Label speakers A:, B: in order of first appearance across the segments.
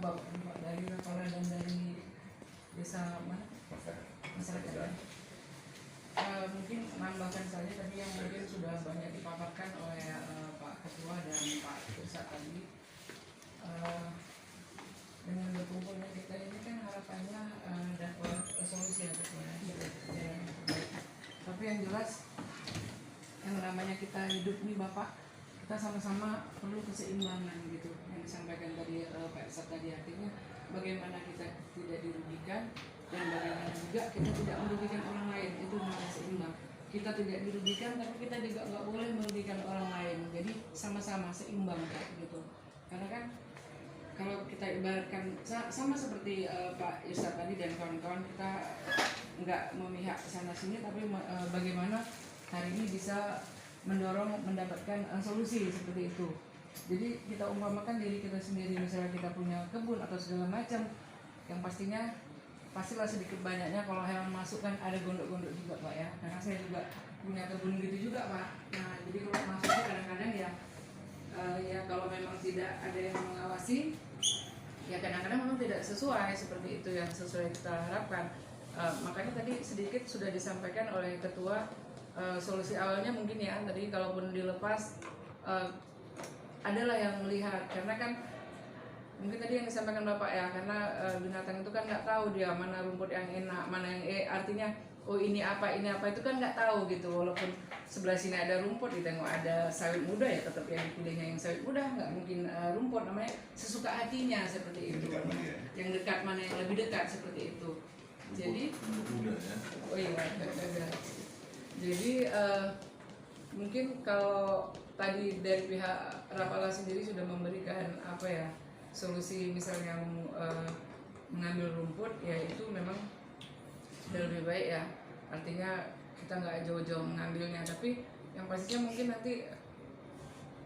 A: Bapak dari Rapala dan dari desa mana? Masyarakat ya. Mungkin menambahkan saja tadi yang mungkin sudah banyak dipaparkan oleh Pak Ketua dan Pak Pusat tadi. Dengan berkumpulnya kita ini kan harapannya dapat solusi ya Ketua ya. Tapi yang jelas yang namanya kita hidup nih Bapak, kita sama-sama perlu keseimbangan gitu yang disampaikan tadi Pak Irsad tadi, artinya bagaimana kita tidak dirugikan dan bagaimana juga kita tidak merugikan orang lain, itu harus seimbang. Kita tidak dirugikan tapi kita juga nggak boleh merugikan orang lain, jadi sama-sama seimbang gitu. Karena kan kalau kita ibaratkan sama seperti Pak Irsad tadi dan kawan-kawan, kita nggak memihak sana sini, tapi bagaimana hari ini bisa mendorong mendapatkan solusi seperti itu. Jadi kita umpamakan diri kita sendiri, misalnya kita punya kebun atau segala macam, yang pastilah sedikit banyaknya kalau hewan masuk kan ada gondok-gondok juga Pak ya, karena saya juga punya kebun gitu juga Pak. Nah jadi kalau masuknya kadang-kadang ya kalau memang tidak ada yang mengawasi, ya kadang-kadang memang tidak sesuai seperti itu yang sesuai kita harapkan. Makanya tadi sedikit sudah disampaikan oleh Ketua. Solusi awalnya mungkin ya tadi kalaupun dilepas adalah yang melihat, karena kan mungkin tadi yang disampaikan Bapak ya, karena binatang itu kan nggak tahu dia mana rumput yang enak, mana yang artinya oh ini apa itu kan nggak tahu gitu. Walaupun sebelah sini ada rumput, ditengok ada sawit muda, ya tetap yang dipilihnya yang sawit muda, nggak mungkin rumput, namanya sesuka hatinya seperti itu. Yang dekat mana yang lebih dekat seperti itu. Jadi oh iya ada. Jadi mungkin kalau tadi dari pihak Rapala sendiri sudah memberikan apa ya solusi, misalnya mengambil rumput, ya itu memang sudah lebih baik ya. Artinya kita nggak jauh-jauh mengambilnya, tapi yang pastinya mungkin nanti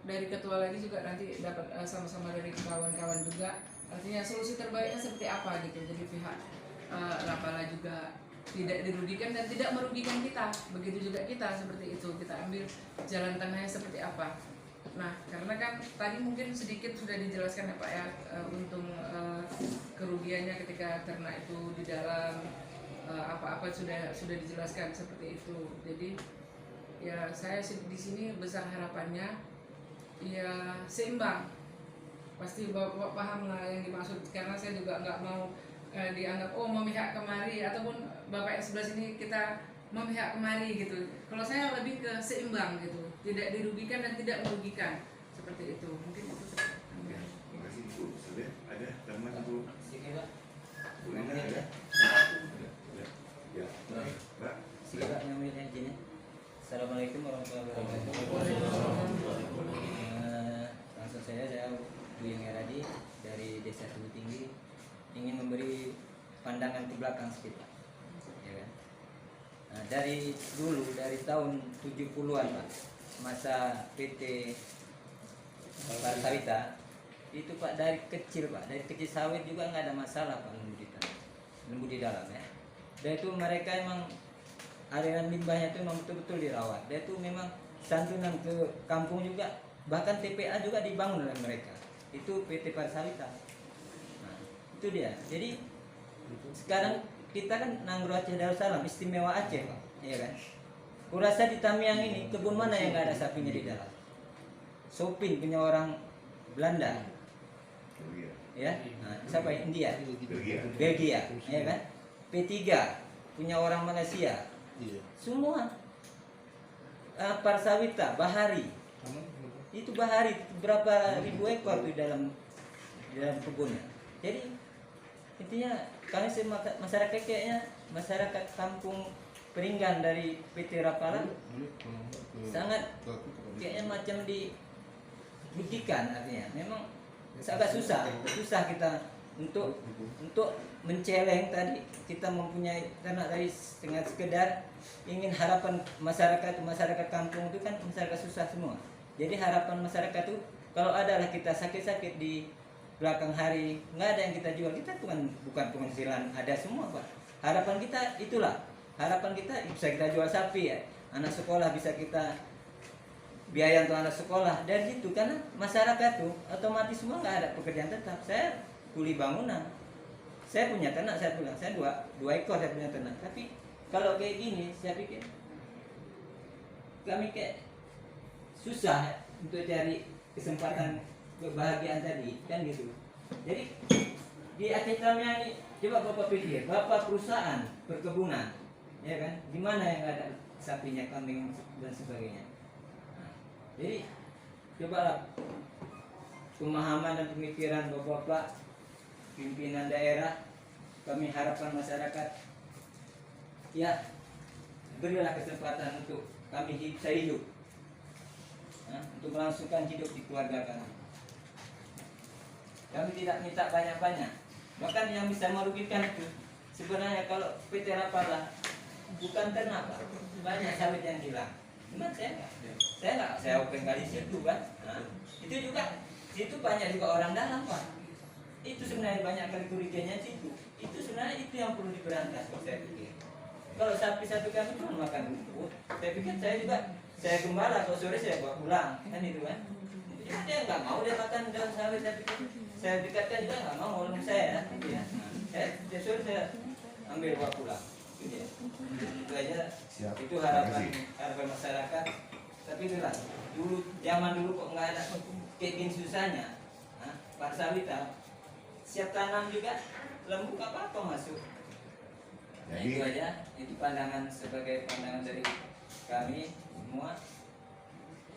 A: dari Ketua lagi juga nanti dapat sama-sama dari kawan-kawan juga. Artinya solusi terbaiknya seperti apa gitu. Jadi pihak Rapala juga tidak dirugikan dan tidak merugikan kita, begitu juga kita seperti itu, kita ambil jalan tengahnya seperti apa. Nah karena kan tadi mungkin sedikit sudah dijelaskan ya Pak ya, untung kerugiannya ketika ternak itu di dalam apa-apa sudah dijelaskan seperti itu. Jadi ya saya di sini besar harapannya ya seimbang. Pasti Bapak paham lah yang dimaksud, karena saya juga nggak mau dianggap oh memihak kemari, ataupun Bapak yang sebelah sini kita memihak kemari gitu. Kalau saya lebih ke seimbang gitu, tidak dirugikan dan tidak merugikan seperti itu. Mungkin itu seperti itu.
B: Ya, terima kasih Bu. Sudah ada teman Bu. Bu Lina ada? Ya, Mbak.
C: Silakan ngambil izin ya. Assalamualaikum warahmatullahi wabarakatuh. Langsung saya Bu Eradi dari Desa Tugu Tinggi, ingin memberi pandangan ke belakang sedikit, ya kan? Nah, dari dulu, dari tahun 70-an Pak, masa PT Parsawita itu Pak, dari kecil sawit juga nggak ada masalah Pak, lembu di dalam ya. Dan itu mereka emang aliran limbahnya itu memang betul-betul dirawat. Dan itu memang santunan ke kampung juga, bahkan TPA juga dibangun oleh mereka. Itu PT Parsawita. Itu dia. Jadi sekarang kita kan Nanggro Aceh Darussalam, istimewa Aceh Pak, ya kan? Kurasa di Tamiang ini kebun mana yang nggak ada sapinya di dalam? Sopin punya orang Belanda, ya. Nah, siapa? India, Belgia, ya kan? P3 punya orang Malaysia, semua. Parsawita, Bahari, itu Bahari berapa ribu ekor di dalam kebunnya. Jadi intinya kami masyarakat kayaknya masyarakat kampung Peringgan dari PT Rapala sangat kayaknya macam dibuktikan, artinya memang agak susah kita untuk menceleng tadi. Kita mempunyai ternak tadi dengan sekedar ingin harapan masyarakat kampung itu kan masyarakat susah semua. Jadi harapan masyarakat itu kalau adalah kita sakit-sakit di belakang hari, nggak ada yang kita jual, kita bukan penghasilan ada semua Pak. Harapan kita itulah, harapan kita bisa kita jual sapi ya, anak sekolah bisa kita biaya untuk anak sekolah dan gitu. Karena masyarakat tuh otomatis semua nggak ada pekerjaan tetap. Saya kuli bangunan. Saya punya ternak, saya bilang, saya dua ekor saya punya ternak. Tapi kalau kayak gini, saya pikir kami kayak susah untuk cari kesempatan kebahagiaan tadi, kan gitu. Jadi di Aceh Tamiya ini, coba Bapak pikir, Bapak perusahaan perkebunan, ya kan, di mana yang ada sapinya, kambing dan sebagainya. Nah, jadi cobalah pemahaman dan pemikiran Bapak pimpinan daerah, kami harapkan masyarakat, ya berilah kesempatan untuk kami bisa hidup, untuk melangsungkan hidup di keluarga kami. Kami tidak minta banyak-banyak, bahkan yang bisa merugikan itu sebenarnya kalau PT Rapala bukan ternak, Pak. Banyak sawit yang hilang. Cuma saya open kali situ kan. Nah, itu juga situ banyak juga orang dalam, Pak. Itu sebenarnya banyak kali kerugiannya situ. Itu sebenarnya itu yang perlu diberantas, saya pikir. Kalau sapi satu kami cuma makan rumput, saya pikir saya gembala, kalau sore saya bawa pulang, kan itu kan. Ya, dia nggak mau dia makan dalam sawit, saya dekatkan juga nggak mau orang saya, gitu ya. Saya sore saya ambil bawa pulang. Gitu ya. Itu aja.
B: Siap.
C: Itu harapan masyarakat. Tapi itulah dulu zaman dulu kok nggak ada kayak gini susahnya. Pak Sawita siap tanam juga lembu apa masuk. Nah,
B: Jadi
C: itu aja. Itu pandangan sebagai pandangan dari kami semua.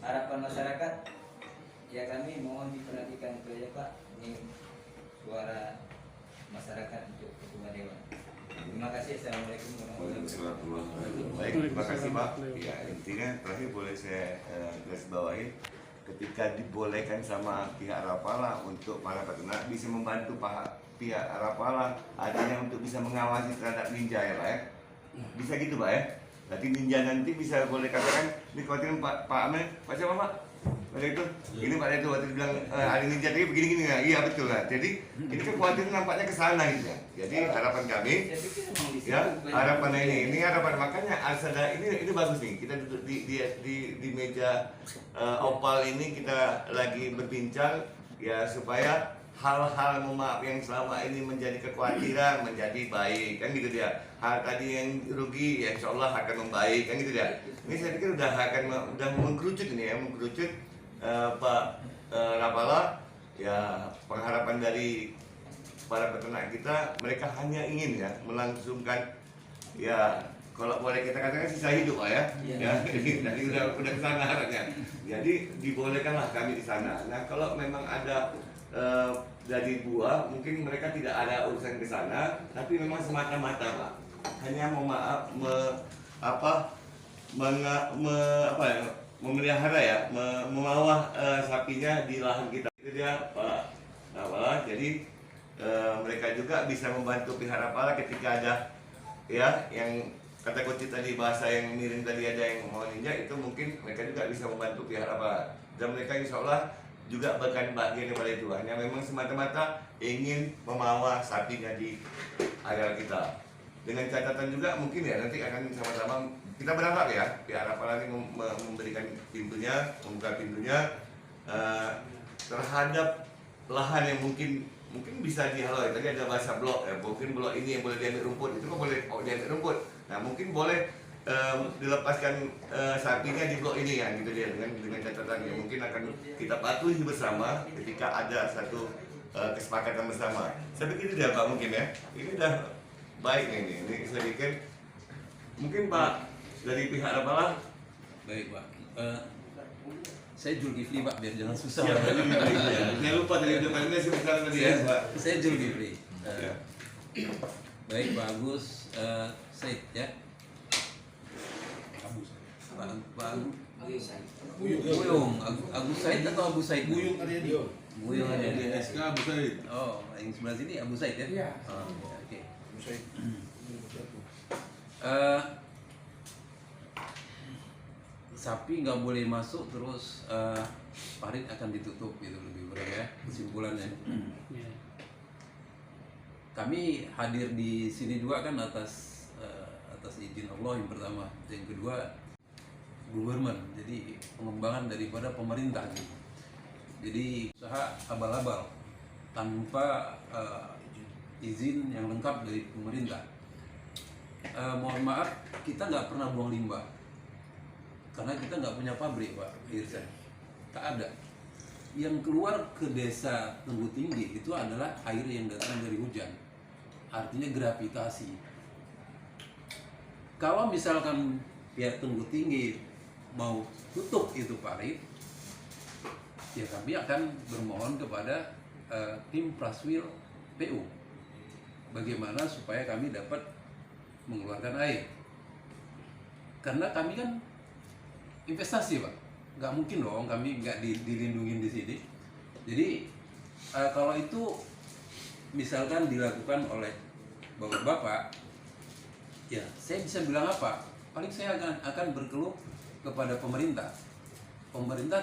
C: Harapan masyarakat, ya kami mohon diperhatikan itu aja Pak. Ini suara masyarakat untuk ketua dewan. Terima kasih. Assalamualaikum warahmatullahi wabarakatuh.
B: Baik, terima kasih Pak. Ya, intinya terakhir boleh saya garis bawahi, ketika dibolehkan sama pihak Rapala untuk para peternak bisa membantu pihak Rapala adanya untuk bisa mengawasi terhadap ninja ya Pak ya. Bisa gitu Pak ya. Berarti ninja nanti bisa boleh katakan dikhawatirin Pak Amel, Pak siapa Pak? Pada itu, ini Pak itu waktu bilang ada ninja tadi begini-gini ya. Iya betul lah. Jadi ini kekhawatiran nampaknya ke sana gitu ya. Jadi harapan kami, ya harapan ini harapan makanya Arsada ini bagus nih. Kita duduk di meja opal ini kita lagi berbincang ya supaya hal-hal maaf yang selama ini menjadi kekhawatiran menjadi baik kan gitu dia. Hal tadi yang rugi ya insya Allah akan membaik kan gitu dia. Ini saya pikir udah mengkerucut ini ya, mengkerucut Pak Rapala ya, pengharapan dari para peternak kita, mereka hanya ingin ya melangsungkan ya kalau boleh kita katakan sisa hidup Pak ya. Ya, jadi udah kesana arahnya. Jadi dibolehkanlah kami di sana. Nah kalau memang ada dari buah mungkin mereka tidak ada urusan ke sana, tapi memang semata-mata Pak hanya memelihara ya, memawah sapinya di lahan kita. Itu dia Pak Rapala. Jadi mereka juga bisa membantu pihak Rapala ketika ada ya yang kata kunci tadi bahasa yang miring tadi ada yang mau ninja, itu mungkin mereka juga bisa membantu pihak Rapala. Dan mereka insya Allah juga bahkan bagian daripada itu, hanya memang semata-mata ingin memawah sapinya di area kita. Dengan catatan juga mungkin ya nanti akan sama-sama kita berharap ya pihak Rapala ini memberikan pintunya, membuka pintunya terhadap lahan yang mungkin bisa dihalau. Tadi ada bahasa blok ya, mungkin blok ini yang boleh diambil rumput, itu kan boleh diambil rumput. Nah mungkin boleh dilepaskan sapinya di blok ini ya gitu dia, dengan catatan yang mungkin akan kita patuhi bersama ketika ada satu kesepakatan bersama. Saya pikir itu dia Pak mungkin ya. Ini udah baik nih ini saya pikir mungkin Pak dari pihak Rapala.
D: Baik Pak. Saya Zulkifli Pak, biar jangan susah.
B: Ya, jangan lupa dari depannya sebentar tadi ya Pak.
D: Saya Zulkifli.
B: Ya.
D: Baik Pak Agus Said ya. Pak Buyung, Agus Said atau Abu Said?
E: Buyung Aryadi.
D: Buyung Aryadi.
E: SK Abu Said.
D: Oh, yang sebelah sini Abu Said ya?
A: Iya.
D: Oh, oke.
E: Abu Said.
D: Sapi nggak boleh masuk, terus parit akan ditutup gitu lebih kurang ya kesimpulannya. Kami hadir di sini juga kan atas izin Allah yang pertama, yang kedua government, jadi pengembangan daripada pemerintah gitu. Jadi usaha abal-abal tanpa izin yang lengkap dari pemerintah. Mohon maaf, kita nggak pernah buang limbah karena kita nggak punya pabrik, Pak Irsa. Tak ada. Yang keluar ke desa Tenggu Tinggi itu adalah air yang datang dari hujan, artinya gravitasi. Kalau misalkan pihak Tenggu Tinggi mau tutup itu parit, ya kami akan bermohon kepada tim Praswil PU bagaimana supaya kami dapat mengeluarkan air, karena kami kan investasi, Pak. Nggak mungkin dong kami nggak dilindungi di sini. Jadi kalau itu misalkan dilakukan oleh bapak-bapak, ya saya bisa bilang apa? Paling saya akan berkeluh kepada pemerintah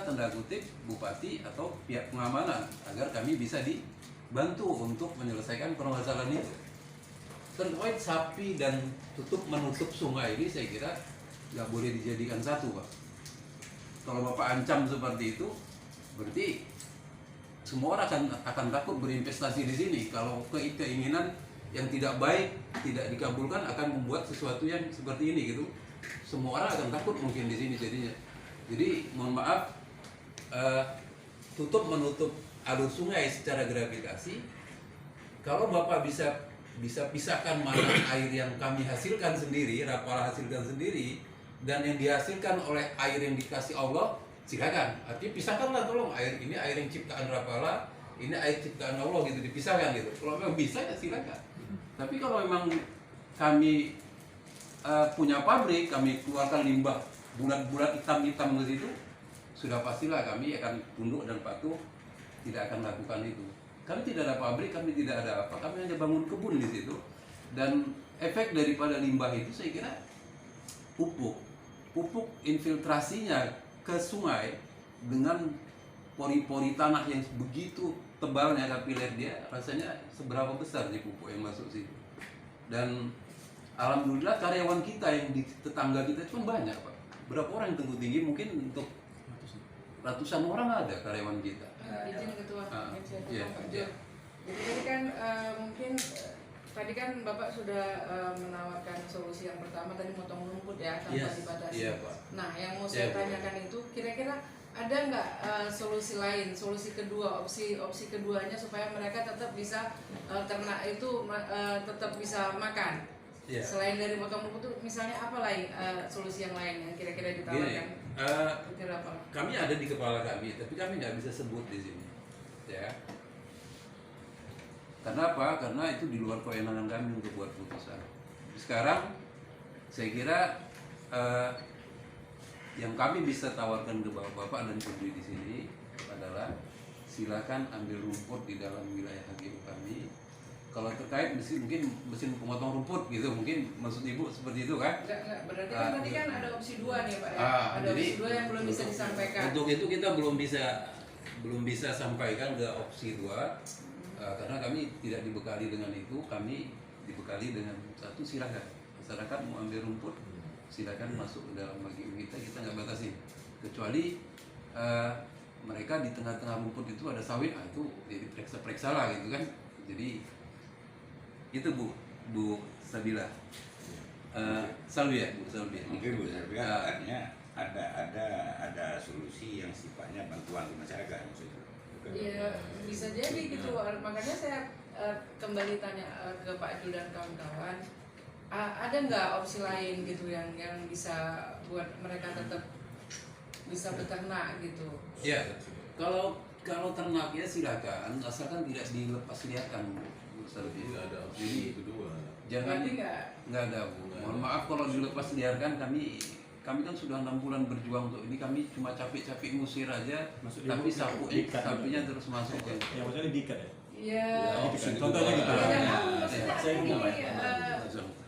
D: tanda kutip bupati atau pihak pengamanan agar kami bisa dibantu untuk menyelesaikan permasalahan itu. Terkait sapi dan menutup sungai ini saya kira nggak boleh dijadikan satu, Pak. Kalau Bapak ancam seperti itu, berarti semua orang akan takut berinvestasi di sini. Kalau keinginan yang tidak baik tidak dikabulkan akan membuat sesuatu yang seperti ini gitu. Semua orang akan takut mungkin di sini jadinya. Jadi mohon maaf, menutup alur sungai secara gravitasi. Kalau Bapak bisa pisahkan mana air yang kami hasilkan sendiri, Rapala hasilkan sendiri, dan yang dihasilkan oleh air yang dikasih Allah, silakan. Artinya pisahkanlah tolong, air ini air yang ciptaan Rapala, ini air ciptaan Allah gitu, dipisahkan gitu. Kalau memang bisa ya silakan. Tapi kalau memang kami punya pabrik, kami keluarkan limbah bulat-bulat hitam-hitam ke situ, sudah pastilah kami akan tunduk dan patuh, tidak akan lakukan itu. Kami tidak ada pabrik, kami tidak ada apa, kami hanya bangun kebun di situ. Dan efek daripada limbah itu saya kira pupuk infiltrasinya ke sungai dengan pori-pori tanah yang begitu tebalnya kapiler dia, rasanya seberapa besar sih pupuk yang masuk situ. Dan alhamdulillah karyawan kita yang di tetangga kita itu banyak, Pak. Berapa orang yang Tenggu Tinggi, mungkin untuk ratusan orang ada karyawan kita.
A: Izin ketua,
D: Iya.
A: Jadi tadi kan mungkin tadi kan Bapak sudah menawarkan solusi yang pertama tadi motong rumput ya tanpa dibatasi.
D: Iya, Pak.
A: Nah, yang mau saya tanyakan itu kira-kira ada nggak solusi lain, solusi kedua, opsi keduanya supaya mereka tetap bisa ternak itu tetap bisa makan.
D: Iya.
A: Selain dari motong rumput itu misalnya apa lain solusi yang lain yang kira-kira ditawarkan? Kira apa?
D: Kami ada di kepala kami, tapi kami nggak bisa sebut di sini, ya. Karena apa? Karena itu di luar kewenangan kami untuk buat putusan. Sekarang saya kira yang kami bisa tawarkan ke bapak-bapak dan ibu di sini adalah silakan ambil rumput di dalam wilayah HGU kami. Kalau terkait mungkin mesin pemotong rumput gitu, mungkin maksud ibu seperti itu kan?
A: Enggak, berarti kan tadi kan ada opsi 2 nih Pak ya. Ada
D: Jadi,
A: opsi 2 yang belum bisa disampaikan.
D: Untuk itu kita belum bisa sampaikan ke opsi 2 karena kami tidak dibekali dengan itu. Kami dibekali dengan satu, silakan masyarakat mau ambil rumput silakan masuk ke dalam HGU kita nggak batasi, kecuali mereka di tengah-tengah rumput itu ada sawit, itu jadi periksa lah gitu kan. Jadi itu Bu Sabila, Salvi ya Bu Salvi.
E: Mungkin Bu Salvi katanya ada solusi yang sifatnya bantuan ke masyarakat maksudnya.
A: Iya, bisa jadi gitu. Makanya saya kembali tanya ke Pak Ju dan kawan-kawan, ada nggak opsi lain gitu yang bisa buat mereka tetap bisa beternak gitu?
D: Ya, kalau ternaknya silakan, asalkan tidak dilepas liarkan Bu Salvi.
F: Tidak ada opsi
D: Jadi
F: kedua.
D: jangan,
A: Berarti
D: nggak ada Bu. Mohon maaf kalau dilepas liarkan, kami kan sudah 6 bulan berjuang untuk ini, kami cuma capek-capek ngusir aja,
G: Maksudnya
D: tapi
G: diikat
D: sapinya terus masuk ya.
G: Ya maksudnya diikat ya.
A: Iya.
G: Contohnya gitu.
A: Saya
G: ini
A: ini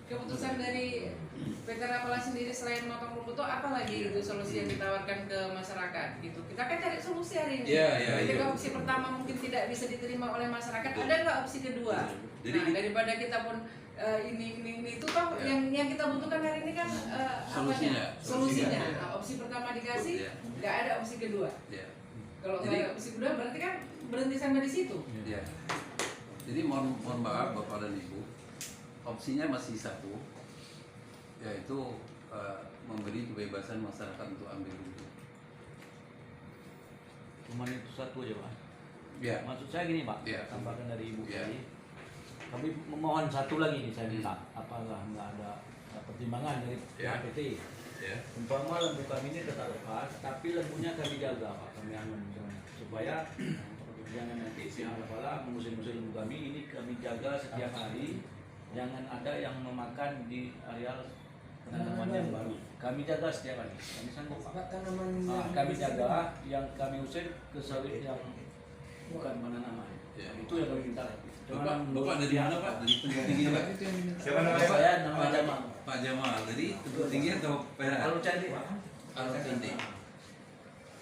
A: keputusan dari PT Rapala sendiri selain motong rumput itu apa lagi gitu solusi yang ditawarkan ke masyarakat gitu. Kita kan cari solusi hari ini. Ketika opsi pertama mungkin tidak bisa diterima oleh masyarakat, ada nggak opsi kedua? Nah, daripada kita pun ini itu toh yang kita butuhkan hari ini kan
D: Solusinya.
A: solusinya. Nah, opsi pertama dikasih, nggak ada opsi kedua.
D: Ya.
A: Kalau nggak
D: Jadi-
A: ada besi kuda berarti kan berhenti sampai di situ.
D: Ya. Jadi mohon maaf Bapak dan Ibu, opsinya masih satu, yaitu memberi kebebasan masyarakat untuk ambil dulu.
G: Cuma itu satu aja Pak.
D: Ya.
G: Maksud saya gini Pak,
D: Ya.
G: tambahkan dari Ibu
D: Ya.
G: tadi. Kami memohon satu lagi nih saya minta, apakah nggak ada pertimbangan dari
D: Ya.
G: PT.
D: Ya.
G: Umpama lembu kami ini tetap lepas, tapi lembunya kami jaga Pak, kami aman supaya jangan nanti si Alapala mengusir-usir lembu kami ini kami jaga setiap hari, jangan ada yang memakan di areal penanaman yang baru. Kami jaga setiap hari, kami sanggup Pak. Kami jaga yang kami usir ke sawit yang bukan penanaman.
D: Ya.
G: Itu yang kami minta.
D: Bapak dari mana Pak? Dari Tengguk Tinggi Pak?
A: Itu yang diminta.
B: Siapa namanya Pak?
G: Saya nama Jamal.
D: Pak Jamal, dari Tengguk Tinggi atau Perak?
G: Kalau cantik Pak.
D: Kalau cantik.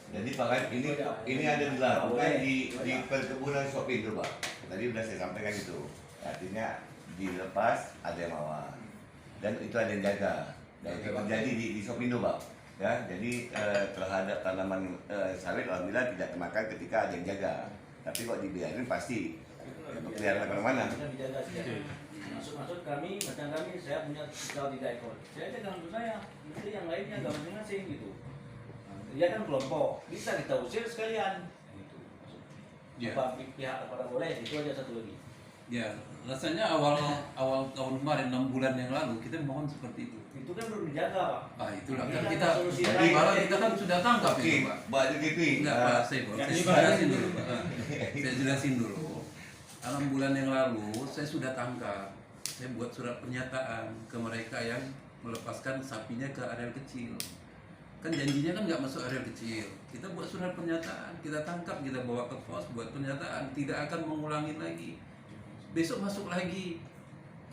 B: Jadi Pak Lain, ini ada dilakukan di perkebunan Sopindo Pak. Tadi sudah saya sampaikan itu. Artinya dilepas ada yang mawar dan itu ada yang jaga. Dan itu terjadi di Sopindo Pak. Ya, jadi terhadap tanaman sawit alhamdulillah tidak kemakan ketika ada yang jaga. Tapi kok dibiarin pasti berkeliaran kemana-mana.
G: Kita dijaga setiap hari. Maksud kami, macam kami, saya punya sekitar 3 ekor. Saya jaga untuk saya, nanti yang lainnya nggak masing-masing gitu. Dia kan kelompok, bisa kita usir sekalian. Gitu.
D: Ya.
G: Apa pihak pada boleh, itu aja satu lagi.
D: Ya, rasanya awal tahun kemarin 6 bulan yang lalu kita mohon seperti itu.
G: Itu kan belum dijaga Pak.
D: Ah itulah
G: Ini
D: kan
G: kan
D: kita
G: solusi
B: lain.
D: malah kita kan sudah tangkap
B: Oke,
D: itu Pak.
B: Pak Zulkifli.
D: Enggak Pak, saya jelasin dulu Pak. Saya jelasin dulu. 6 bulan yang lalu saya sudah tangkap. Saya buat surat pernyataan ke mereka yang melepaskan sapinya ke areal kecil. Kan janjinya kan nggak masuk areal kecil. Kita buat surat pernyataan, kita tangkap, kita bawa ke pos, buat pernyataan, tidak akan mengulangi lagi. Besok masuk lagi.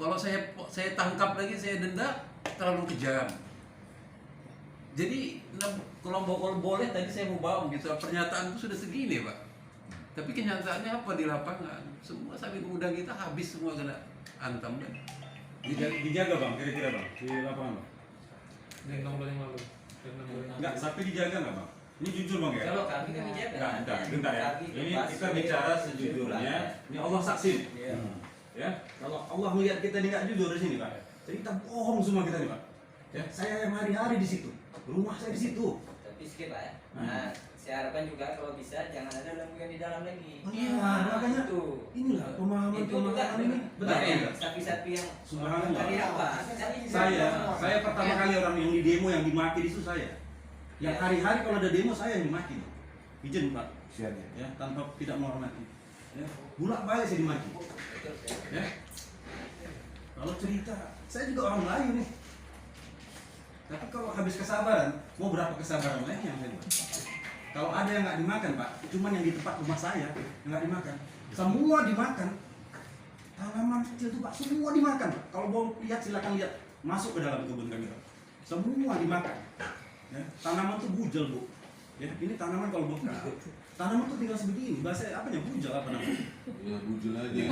D: Kalau saya tangkap lagi, saya denda, terlalu kejam. Jadi kalau boleh tadi saya mau bawa gitu, pernyataan itu sudah segini Pak. Tapi kenyataannya apa di lapangan? Semua sawit muda kita habis semua kena antam kan.
F: Dijaga Bang, kira-kira Bang, di lapangan Bang.
H: Dari 6 bulan yang lalu. Dari 6 bulan yang lalu.
F: Enggak, sapi dijaga nggak Bang? Ini jujur Bang ya?
C: Kalau kami kan dijaga.
F: Enggak, bentar ya. Ini kita bicara sejujurnya. Ini Allah saksi nih.
C: Iya.
F: Ya, kalau Allah melihat kita ini nggak jujur di sini Pak. Jadi kita bohong semua kita nih Pak. Ya, saya yang hari-hari di situ. Rumah saya di situ.
C: Tapi skip Pak ya. Nah, saya harapkan juga kalau bisa jangan ada lembu yang di dalam lagi.
F: Iya, makanya
C: itu.
F: inilah
C: Itu juga
F: pemahaman ini. Betul
C: banyak
F: ya?
C: sapi-sapi yang
F: Subhanallah.
C: dari apa?
F: Saya pertama kali orang yang di demo yang dimaki di situ saya. Yang hari-hari kalau ada demo saya yang dimaki. Izin Pak.
B: Siap.
F: Ya, tanpa tidak menghormati. Ya, bolak-balik saya dimaki. Ya. Kalau cerita, saya juga orang Melayu nih. Tapi kalau habis kesabaran, mau berapa kesabaran lainnya? Kalau ada yang nggak dimakan Pak, cuman yang di tempat rumah saya yang nggak dimakan. Semua dimakan. Tanaman kecil itu Pak, semua dimakan. Kalau mau lihat silakan lihat, masuk ke dalam kebun kami Pak. Semua dimakan. Ya, tanaman tuh bujel Bu. Ya, ini tanaman kalau buka, tanaman tuh tinggal sebegini. Bahasa apa ya, bujel apa namanya?
E: Ya bujul aja.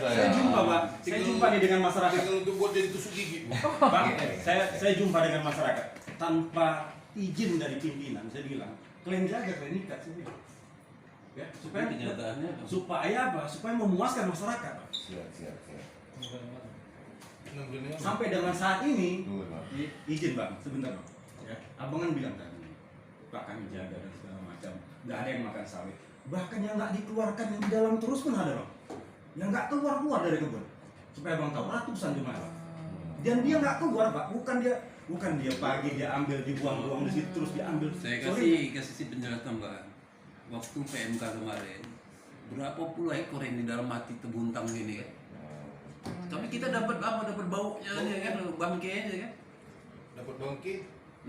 F: Saya jumpa Pak, saya jumpa nih dengan masyarakat.
E: Kalau untuk buat jadi tusuk gigi.
F: Pak, saya jumpa dengan masyarakat tanpa izin dari pimpinan. Saya bilang, kalian jaga, kalian ikat, saya bilang. Ya, supaya
D: Kenyataannya
F: supaya apa? Supaya memuaskan masyarakat Pak.
B: Siap.
H: 6 bulan yang lalu.
F: Sampai dengan saat ini,
B: Tunggu, Pak.
F: izin Bang, sebentar Bang. Ya, abangan bilang tadi, Pak kami jaga dan segala macam. Nggak ada yang makan sawit. Bahkan yang nggak dikeluarkan yang di dalam terus pun ada Bang. Yang nggak keluar dari kebun. Supaya Bang tahu, ratusan jemaah Pak. Dan dia nggak keluar Pak, bukan dia pagi dia ambil dibuang-buang di situ terus diambil.
D: saya
F: Sorry,
D: kasih penjelasan tambahan. Waktu PMK kemarin, berapa puluh ekor yang di dalam mati tebuntang ini kan? Tapi kita dapat apa? Dapat baunya aja kan, bangke aja kan?
E: Dapat bangkit.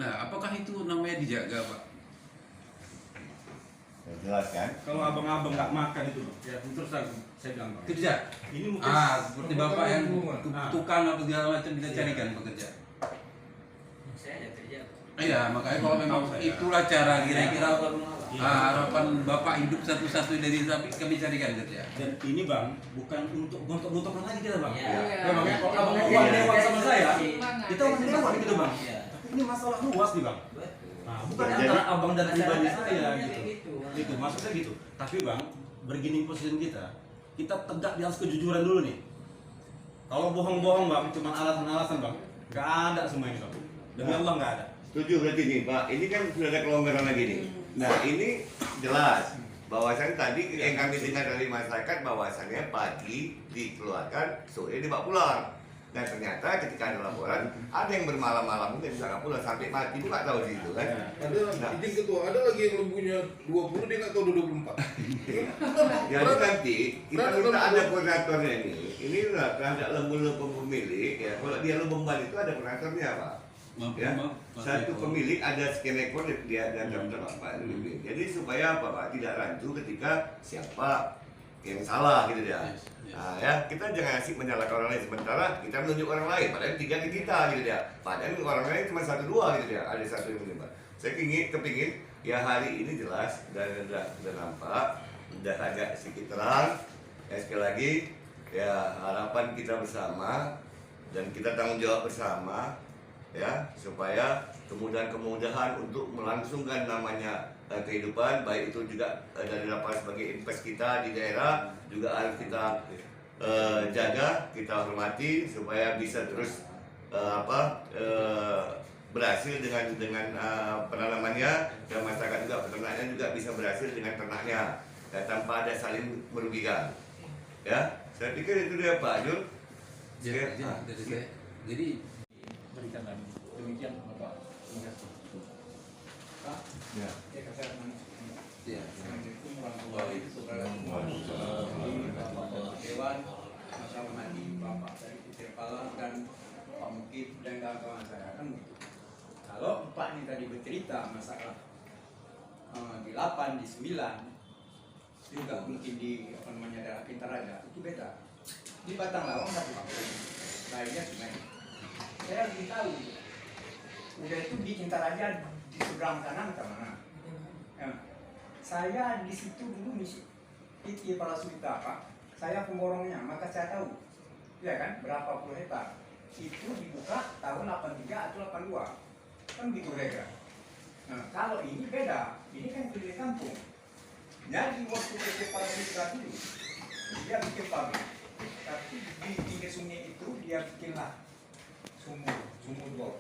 D: Nah, apakah itu namanya dijaga Pak?
B: Jelas kan?
F: kalau abang-abang nggak makan itu Bang, ya terus saya bilang Bang.
D: Kerja.
F: Ini mungkin
D: Seperti Bapak yang tukang atau segala macam kita carikan pekerja.
C: Saya ada kerja.
D: Iya, makanya kalau memang itulah cara kira-kira harapan Bapak hidup satu-satu dari sapi, kami carikan kerja.
F: dan ini Bang bukan untuk gontok-gontokan lagi kita Bang.
C: Iya.
F: Ya makanya kalau abang mau
B: Iya.
F: uang dewan sama saya,
C: Iya.
F: kita uang dewan gitu Bang.
C: Iya.
F: Tapi ini masalah luas nih Bang.
C: Betul.
F: Nah, bukan
B: Jadi-
F: antara abang dan pribadi
C: Masyarakat
F: saya
C: maunya
F: gitu.
C: kayak gitu.
F: Gitu, maksudnya gitu. Tapi bang, bargaining position kita tegak di atas kejujuran dulu nih. Kalau bohong-bohong bang, cuma alasan-alasan bang, nggak ada semua ini bang. Demi Allah nggak ada.
B: Setuju berarti nih Pak, ini kan sudah ada kelonggaran lagi nih. Nah ini jelas bahwasannya tadi yang kami dengar dari masyarakat bahwasannya pagi dikeluarkan, sore dibawa pulang. Dan ternyata ketika ada laporan, ada yang bermalam-malam dan bisa nggak pulang sampai mati itu nggak tahu di situ kan.
I: Ada izin ketua, ada lagi yang lembunya 20 dia nggak tahu 24.
B: Jadi nanti kita minta ada koordinatornya ini. Ini lah terhadap lembu-lembu pemilik ya. Kalau dia lembu itu ada koordinatornya Pak. Ya, satu pemilik ada sekian ekor dia dan daftar Pak. Jadi supaya apa Pak tidak rancu ketika siapa yang salah gitu ya. Nah, ya kita jangan asik menyalahkan orang lain sementara kita menunjuk orang lain padahal 3 ke kita gitu ya. Padahal orang lain cuma 1-2 gitu ya. Ada satu yang menembak. Saya kepingin ya hari ini jelas dan udah nampak, udah agak sedikit terang. Ya, sekali lagi ya harapan kita bersama dan kita tanggung jawab bersama ya supaya kemudahan-kemudahan untuk melangsungkan namanya kehidupan baik itu juga dari lapas sebagai invest kita di daerah juga harus kita jaga, kita hormati supaya bisa terus berhasil dengan penanamannya dan masyarakat juga peternaknya juga bisa berhasil dengan ternaknya ya, tanpa ada saling merugikan ya. Saya pikir itu dia Pak Jul.
D: Jadi
G: berikan kami. Demikian Bapak. Terima kasih. Pak,
B: Ya.
D: ya.
G: Assalamualaikum warahmatullahi wabarakatuh. Bapak Dewan, Mas Rahmadi, Bapak dari Tirpala dan Pak Mukib dan kawan-kawan saya kan begitu. Kalau Pak ini tadi bercerita masalah di 8, di 9 juga mungkin di daerah Pintaraja itu beda. Di Batang Lawang satu kampung, lainnya sungai. Saya lebih tahu. Udah itu di Pintaraja di seberang kanan ke mana? Ya. Saya di situ dulu misi itu para suita Pak. Saya pemborongnya, maka saya tahu. Ya kan, berapa puluh hektar. Itu dibuka tahun 83 atau 82. Kan begitu kira-kira. Nah, kalau ini beda. Ini kan di kampung. Jadi waktu PT para suita dulu, dia bikin pabrik. Tapi di pinggir sungai itu dia bikinlah sumur bor.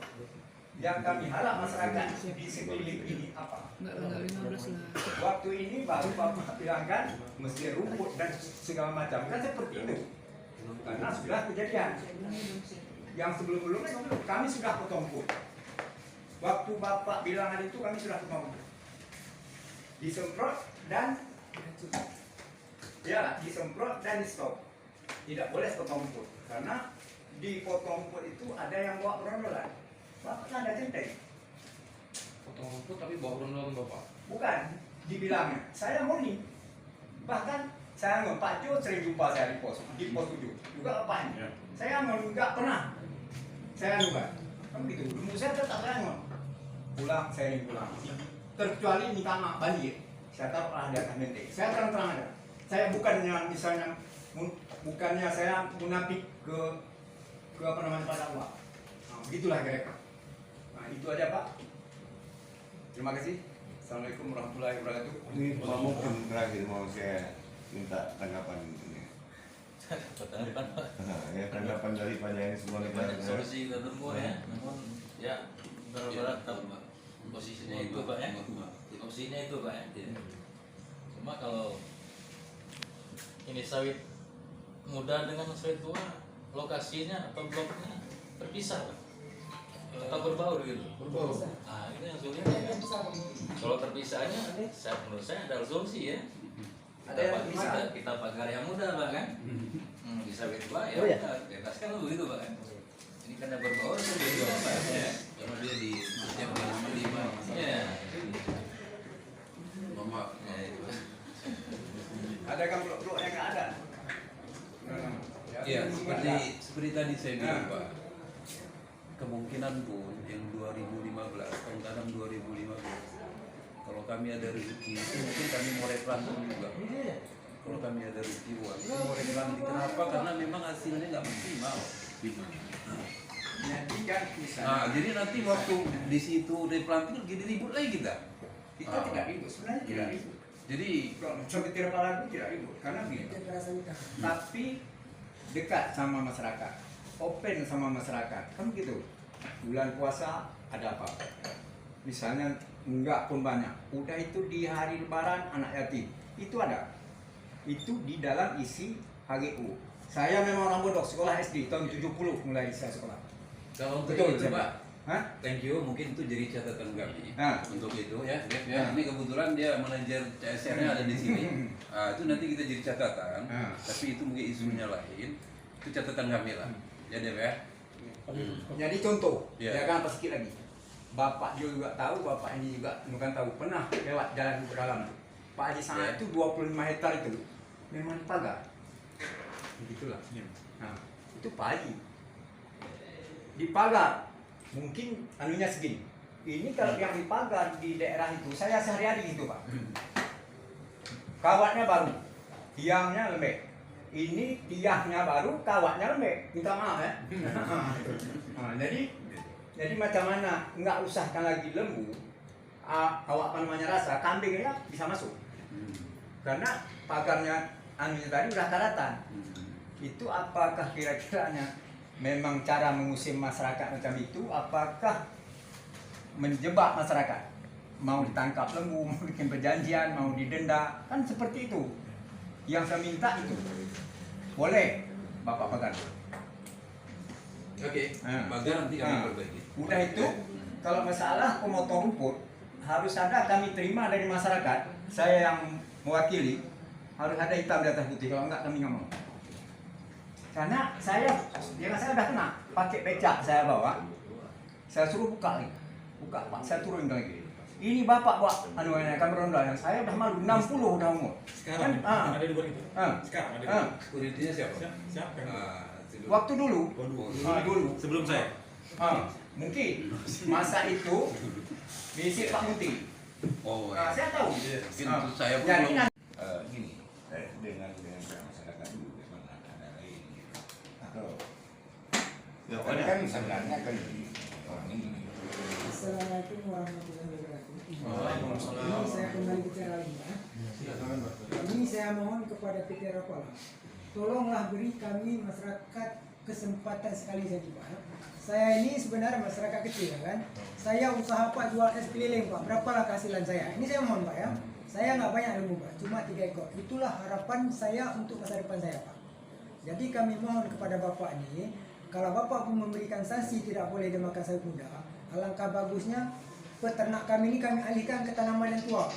G: Yang kami harap masyarakat di sekeliling ini apa?
A: Enggak 15 lah.
G: Waktu ini baru Bapak bilang kan mesti rumput dan segala macam kan seperti itu. Karena sudah kejadian. Yang sebelum-sebelumnya kami sudah potong rumput. Waktu Bapak bilang itu kami sudah potong rumput. Disemprot dan ya disemprot dan di stop. Tidak boleh potong rumput karena di potong rumput itu ada yang bawa berondolan. Bapak kan ada centeng.
H: Potong rumput tapi bawa berondolan Bapak.
G: Bukan, dibilangnya saya murni. Bahkan saya Pak Jo sering jumpa saya di pos 7 juga Pak ini. Saya nggak pernah. Saya juga kan gitu. Dulu saya tetap saya pulang, saya ingin pulang. Terkecuali minta maaf banjir, saya taruh di atas menteng. Saya terang-terang ada. Saya bukannya misalnya bukannya saya munafik ke apa namanya pada Allah. Nah, begitulah kira-kira. Nah, itu aja Pak. Terima kasih. Assalamualaikum warahmatullahi wabarakatuh.
B: Ini Pak Mukib terakhir mau saya minta tanggapan ini. Ya tanggapan daripada yang semua
J: Banyak
B: negara.
J: solusi kita tempuh ya, namun ya berat-berat posisinya itu Pak ya, opsinya itu Pak ya. Cuma kalau ini sawit muda dengan sawit tua, lokasinya atau bloknya terpisah Pak, atau berbau gitu.
H: Berbau.
J: Nah itu yang sulit ya. Kalau terpisahnya, menurut saya ada solusi ya.
G: Ada yang bisa.
J: Kita pagar yang muda Pak kan. Di sawit tua ya,
C: Oh, ya?
J: bebaskan begitu Pak kan. Ini karena berbau itu beda Pak ya.
D: Karena dia di setiap lima
J: Iya.
D: mama
G: Ada kan blok-blok yang nggak ada.
D: ya seperti tadi saya bilang Pak, kemungkinan pun yang 2015 tahun tanam 2015 kalau kami ada rezeki itu mungkin kami mau replanting juga. Kalau kami ada rezeki uang itu mau replanting, kenapa? Karena memang hasilnya nggak maksimal.
F: Jadi kan misalnya.
D: Nah, jadi nanti waktu di situ dari pelantik jadi ribut lagi kita.
F: Kita tidak ribut, sebenarnya tidak ribut.
D: Jadi
F: Kalau sampai tidak pala tidak ribut, karena begini. Tapi dekat sama masyarakat, open sama masyarakat, kan gitu. Bulan puasa ada apa? Misalnya enggak pun banyak. Udah itu di hari Lebaran anak yatim, itu ada. Itu di dalam isi HGU. Saya memang orang bodoh, sekolah SD tahun 70 mulai saya sekolah.
D: kalau untuk
F: Betul,
D: itu
F: Pak.
D: Pak,
F: Hah?
D: thank you, mungkin itu jadi catatan kami untuk itu ya. Dev, ya.
F: Ah.
D: Ini kebetulan dia manajer CSR-nya ada di sini. Itu nanti kita jadi catatan. Tapi itu mungkin isunya lain. Itu catatan kami lah. Ya Dev ya.
F: Jadi contoh,
D: Ya.
F: ya kan pas sedikit lagi. Bapak juga tahu, bapak ini juga bukan tahu, pernah lewat jalan ke dalam. Pak Haji Sangat itu 25 hektar itu memang dipagar. Begitulah. Nah, itu Pak Haji. Dipagar. Mungkin anunya segini. Ini kalau yang dipagar di daerah itu, saya sehari-hari gitu Pak. Kawatnya baru, tiangnya lembek. Ini tiangnya baru, kawatnya lembek. Minta maaf ya. Nah, jadi macam mana? Nggak usahkan lagi lembu, awak apa namanya rasa, kambing ya bisa masuk. Karena pagarnya anunya tadi udah karatan. Itu apakah kira-kiranya memang cara mengusir masyarakat macam itu? Apakah menjebak masyarakat? Mau ditangkap lembu, mau bikin perjanjian, mau didenda, kan seperti itu. Yang saya minta itu boleh Bapak pagar.
D: Oke. Pagar nanti kami perbaiki.
F: Udah itu, kalau masalah pemotong rumput harus ada kami terima dari masyarakat. Saya yang mewakili harus ada hitam di atas putih. Kalau enggak kami nggak mau. Karena saya udah kena pakai becak saya bawa. Saya suruh buka nih, buka Pak. Saya turun lagi. Ini Bapak buat kami ronda yang saya udah malu 60 udah umur.
G: Sekarang
F: Kan,
G: ada di luar itu. Sekarang ada di luar.
D: Security-nya siapa?
G: Siapa?
F: waktu dulu. Dulu.
G: Sebelum saya.
F: Mungkin masa itu diisi Pak Muti.
D: Oh,
F: Saya tahu.
D: mungkin itu saya pun
F: Jadi
D: belum.
F: nanti
E: Gini, dengan masyarakat dulu memang ada lain. Atau
B: Ya,
E: kan sebenarnya kan orang ini.
K: Assalamualaikum warahmatullahi wabarakatuh. Ini saya kembali bicara lagi ya. Ini saya mohon kepada PT Rapala, tolonglah beri kami masyarakat kesempatan sekali saja Pak. Saya ini sebenarnya masyarakat kecil kan. Saya usaha Pak jual es keliling Pak. Berapalah kehasilan saya? Ini saya mohon Pak ya. Saya nggak banyak ilmu Pak, cuma 3 ekor. Itulah harapan saya untuk masa depan saya Pak. Jadi kami mohon kepada Bapak ini, kalau Bapak pun memberikan sanksi tidak boleh dimakan sayur muda, alangkah bagusnya peternak kami ini kami alihkan ke tanaman yang tua.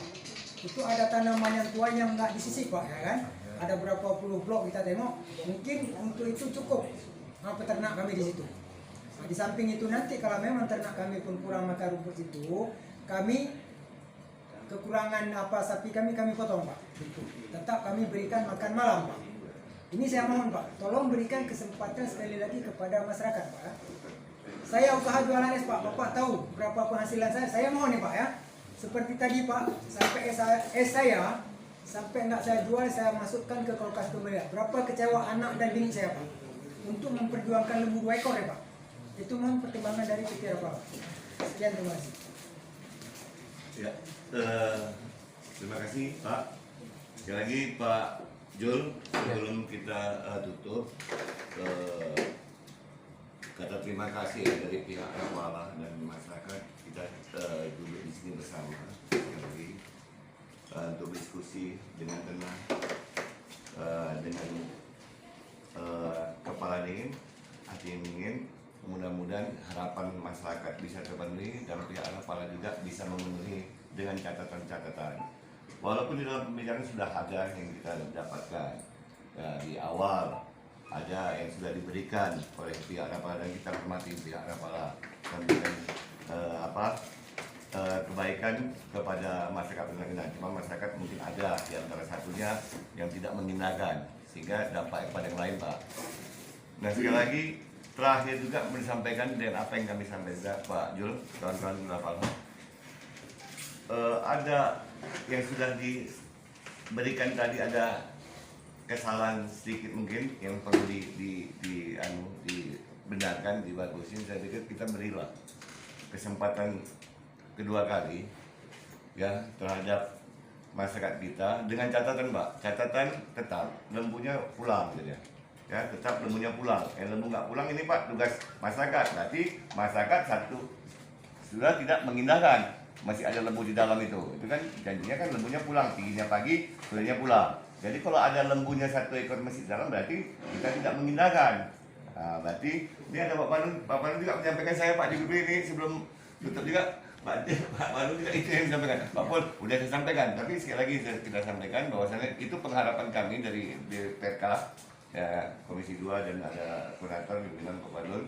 K: Itu ada tanaman yang tua yang nggak disisip Pak, ya kan? Ada berapa puluh blok kita tengok, mungkin untuk itu cukup peternak kami di situ. Nah, di samping itu nanti kalau memang ternak kami pun kurang makan rumput itu, kami kekurangan sapi kami potong Pak. Tetap kami berikan makan malam Pak. Ini saya mohon Pak, tolong berikan kesempatan sekali lagi kepada masyarakat Pak. Saya usaha jualan es Pak, Bapak tahu berapa penghasilan saya mohon nih Pak ya. Seperti tadi Pak, sampai es saya, sampai nggak saya jual, saya masukkan ke kulkas pembelian. Berapa kecewa anak dan bini saya Pak, untuk memperjuangkan lembu 2 ekor ya Pak. Itu mohon pertimbangan dari PT Rapala. Sekian, terima kasih.
B: Ya, terima kasih Pak. Sekali lagi Pak Jul, sebelum kita tutup, kata terima kasih dari pihak Rapala dan masyarakat. Kita duduk di sini bersama sekali lagi untuk diskusi dengan tenang, dengan kepala dingin, hati yang dingin. Mudah-mudahan harapan masyarakat bisa terpenuhi dan pihak Rapala juga bisa memenuhi dengan catatan-catatan. Walaupun di dalam pembicaraan sudah ada yang kita dapatkan ya, di awal ada yang sudah diberikan oleh pihak Rapala dan kita hormati pihak Rapala memberikan kebaikan kepada masyarakat pengguna. Cuma masyarakat mungkin ada di antara satunya yang tidak menggunakan sehingga dampak kepada yang lain Pak. Nah sekali lagi terakhir juga disampaikan dan apa yang kami sampaikan Pak Jul, kawan-kawan Rapala. Ada yang sudah diberikan tadi, ada kesalahan sedikit mungkin yang perlu benarkan, dibagusin, saya pikir kita berilah kesempatan kedua kali ya terhadap masyarakat kita dengan catatan Mbak, catatan tetap lembunya pulang gitu ya, tetap lembunya pulang. Lembu nggak pulang ini Pak tugas masyarakat, berarti masyarakat satu sudah tidak mengindahkan, masih ada lembu di dalam itu kan janjinya kan lembunya pulang, paginya pagi, sorenya pulang. Jadi kalau ada lembunya 1 ekor masih di dalam berarti kita tidak mengindahkan. Nah, berarti ini ada Pak Pandu juga menyampaikan saya Pak DPP ini sebelum tutup juga. Pak Pandu juga itu yang disampaikan. Pak Pol, udah saya sampaikan, tapi sekali lagi kita sampaikan bahwasannya itu pengharapan kami dari DPRK ya, Komisi 2 dan ada koordinator pimpinan Pak Pandu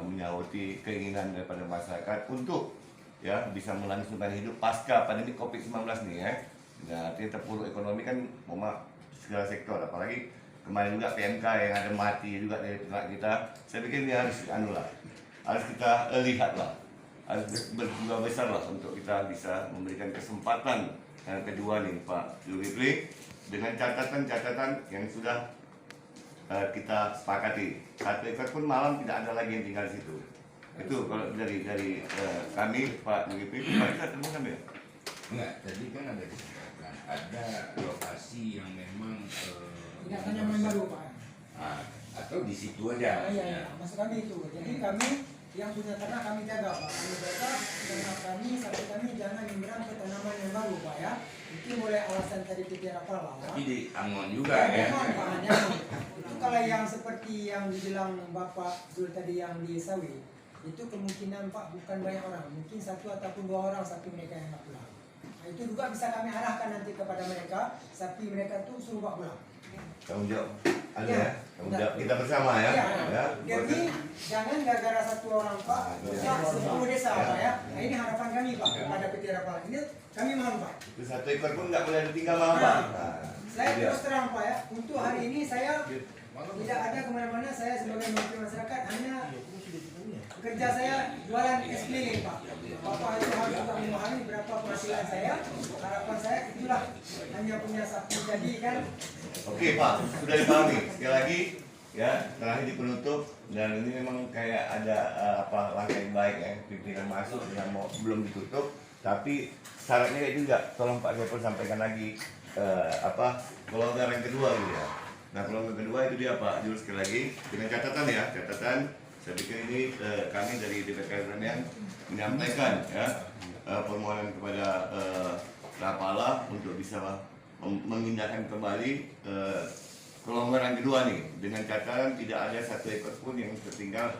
B: menyahuti keinginan daripada masyarakat untuk ya bisa melangsungkan hidup pasca pandemi COVID-19 nih ya. Nah, artinya terpuruk ekonomi kan segala sektor, apalagi kemarin juga PMK yang ada mati juga dari peternak kita. Saya pikir ini harus harus kita lihatlah, harus berjiwa besar lah untuk kita bisa memberikan kesempatan yang kedua nih Pak Zulkifli dengan catatan-catatan yang sudah kita sepakati. 1 ekor pun malam tidak ada lagi yang tinggal di situ. Itu kalau dari kami Pak Zulkifli, Pak kita ketemu kan ya?
E: Enggak, tadi kan ada disebutkan ada lokasi yang memang
K: tidak hanya main baru Pak.
E: Atau di situ aja.
K: Iya, maksud kami itu. Jadi kami yang punya ternak kami jaga Pak. Kami jaga ternak kami sampai kami jangan menyeberang ke tanaman yang baru Pak ya. Itu mulai alasan tadi pikir apa lah.
E: Tapi di Angon juga ya.
K: Memang Pak, nyaman. Itu kalau yang seperti yang dibilang Bapak Zul tadi yang di Sawi, itu kemungkinan Pak bukan banyak orang, mungkin 1 ataupun 2 orang sapi mereka yang nggak pulang. Nah, itu juga bisa kami arahkan nanti kepada mereka, sapi mereka tuh suruh Pak pulang.
B: Tanggung jawab ada ya, tanggung jawab kita bersama ya.
K: Jadi jangan gara-gara 1 orang Pak, rusak 10 desa Pak ya. Nah, ini harapan kami Pak kepada PT Rapala. Ini kami mohon Pak.
B: Itu 1 ekor pun nggak boleh ditinggal malam Pak.
K: Saya terus terang Pak ya, untuk hari ini saya tidak ada kemana-mana. Saya sebagai menteri masyarakat hanya kerja saya jualan es keliling Pak. Bapak harus juga memahami berapa penghasilan saya. Harapan saya itulah hanya punya sapi jadi kan.
B: Oke Pak, sudah dipahami. Sekali lagi ya terakhir di penutup dan ini memang kayak ada langkah yang baik ya, pimpinan masuk yang belum ditutup, tapi syaratnya kayak juga. Tolong Pak Gopal sampaikan lagi kelonggaran kedua gitu ya. Nah kelonggaran kedua itu dia Pak Jul sekali lagi dengan catatan ya, catatan. Saya pikir ini kami dari DPRK menyampaikan ya permohonan kepada Rapala untuk bisa memindahkan kembali kelonggaran kedua nih dengan catatan tidak ada 1 ekor pun yang tertinggal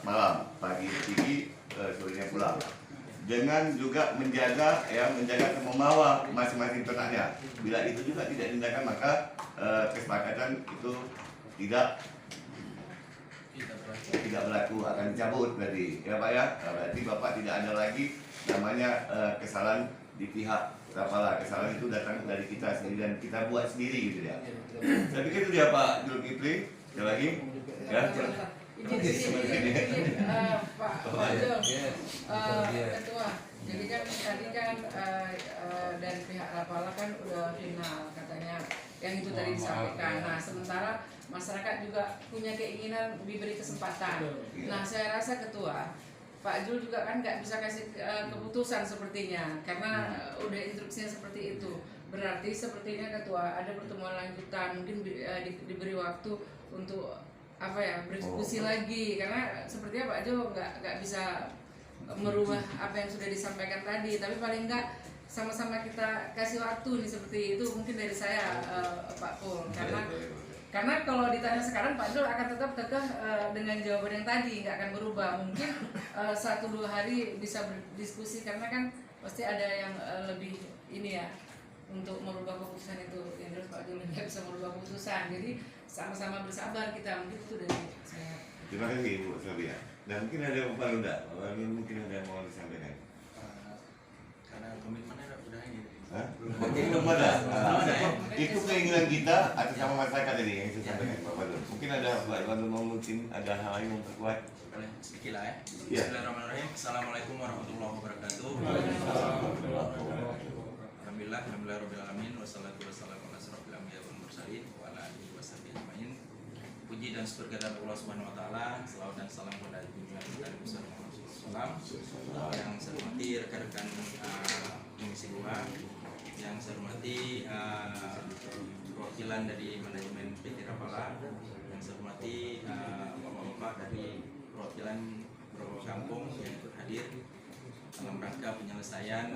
B: malam, pagi tinggi, sorenya pulang. Dengan juga menjaga atau membawa masing-masing ternaknya. Bila itu juga tidak diindahkan maka kesepakatan itu tidak berlaku, akan dicabut berarti ya Pak ya. Berarti Bapak tidak ada lagi namanya kesalahan di pihak Rapala. Kesalahan itu datang dari kita sendiri dan kita buat sendiri gitu ya. Saya pikir itu dia Pak Zulkifli. Sekali lagi ya.
A: Pak Jul, Ketua. Jadi kan tadi kan dari pihak Rapala kan udah final katanya yang itu tadi disampaikan. Nah sementara masyarakat juga punya keinginan diberi kesempatan. Nah saya rasa Ketua Pak Jul juga kan nggak bisa kasih keputusan sepertinya karena udah instruksinya seperti itu. Berarti sepertinya Ketua ada pertemuan lanjutan, mungkin diberi waktu untuk berdiskusi lagi karena sepertinya Pak Jul nggak bisa merubah apa yang sudah disampaikan tadi, tapi paling enggak sama-sama kita kasih waktu nih seperti itu mungkin dari saya Pak Pul karena kalau ditanya sekarang Pak Jul akan tetap kekeh dengan jawaban yang tadi nggak akan berubah, mungkin 1-2 hari bisa berdiskusi karena kan pasti ada yang lebih ini ya untuk merubah keputusan itu yang terus Pak Jul nggak bisa merubah keputusan, jadi sama-sama bersabar kita, mungkin itu dari saya.
B: Terima kasih Bu Sofia. Dan mungkin ada Pak Lunda, mungkin ada yang mau disampaikan.
J: Karena komitmennya sudah ini.
B: Belum ada. Itu keinginan kita atas nama masyarakat ini yang saya sampaikan Pak Balun. Mungkin ada Pak Balun mungkin ada hal lain yang memperkuat.
J: Boleh sedikit lah ya.
B: Ya.
J: Bismillahirrahmanirrahim. Assalamualaikum warahmatullahi wabarakatuh. Alhamdulillahirabbil alamin wassalatu wassalamu ala asyrofil anbiya'i wal mursalin wa ala alihi washabihi ajmain.
L: Puji dan surga dari Allah Subhanahu wa taala, selawat dan salam kepada junjungan kita Nabi besar Muhammad SAW. Yang saya hormati rekan-rekan Komisi 2, yang saya hormati perwakilan dari manajemen PT Rapala, yang saya hormati bapak-bapak dari perwakilan beberapa kampung yang ikut hadir dalam rangka penyelesaian